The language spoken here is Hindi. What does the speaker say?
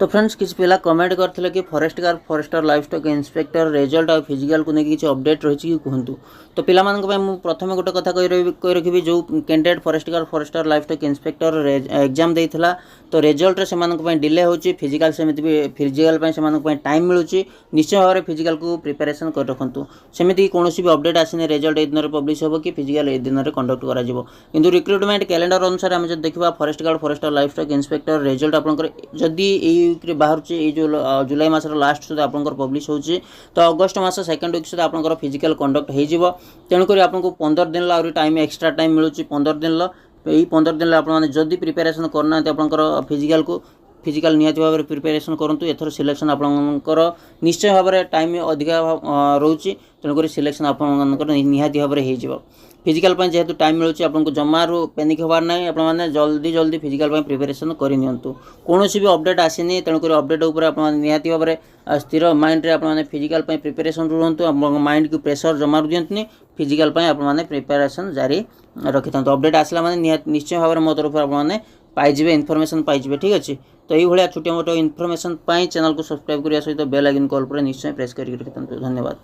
तो फ्रेंड्स किसी पिला कमेंट करथिले कि forest guard forester livestock inspector result और फिजिकल को लेकिन किसी अपडेट रही कि कहतु। तो पिला प्रथम गोटे कथा कही रखी जो candidate forest guard forester livestock inspector exam देता तो रिजल्ट से डिले हो फिजिकल सेमती भी फिजिकल टाइम मिलूँ निश्चय भाव में फिजिकल को प्रिपेरेसन कर रखु सेमती कौन भी अपडेट आसने रिजल्ट ए दिन पब्लिश हो कि फिजिकल ए दिन में कंडक्ट कर रिक्रुटमेंट कैलेंडर अनुसार आम जब देखा forest guard forester livestock inspector result आपंकर जदि वीक्रे बाहर जो जुलाई मासर लास्ट सुधा आपंकर पब्लिश होची तो अगस्ट मास सेकेंड वीक सुधा आपंकर फिजिकल कंडक्ट हो तेणुक आपको 15 दिन आहुरी टाइम एक्सट्रा टाइम मिलूँ 15 दिन यही 15 दिन आपने जदि प्रिपेरेसन करना आपंकर फिजिकल को फिजिकल निहाती भाव में प्रिपेरेसन करूँ एथर सिलेक्शन आपंकर निश्चय भाव में टाइम अधिका रोचे तेणुक सिलेक्शन आपंकर निहाती भाव में हो फिजिकल जेहेतु टाइम मिलूँ आपको जमारू पैनिक होबार ना आपने जल्दी जल्दी फिजिकल प्रिपेरेसन करनी कौन भी अपडेट आसनी तेणुक अपडेट उपर निहाती भाव में स्थिर माइंड रे आपने फिजिकल प्रिपेरेसन रुहतु माइंड को प्रेसर जमारू दिंतुनि फिजिकल आपने प्रिपेरेसन जारी रखी था अपडेट आसला माने निश्चय भाव में मो तरफ आपने पाइबे इनफर्मेशन पाइबे ठीक अच्छे। तो ये छोटे मोटे इनफर्मेशन चैनल को सब्सक्राइब करने सहित बेल आइकन कॉल पर निश्चय प्रेस करके रखि था। धन्यवाद।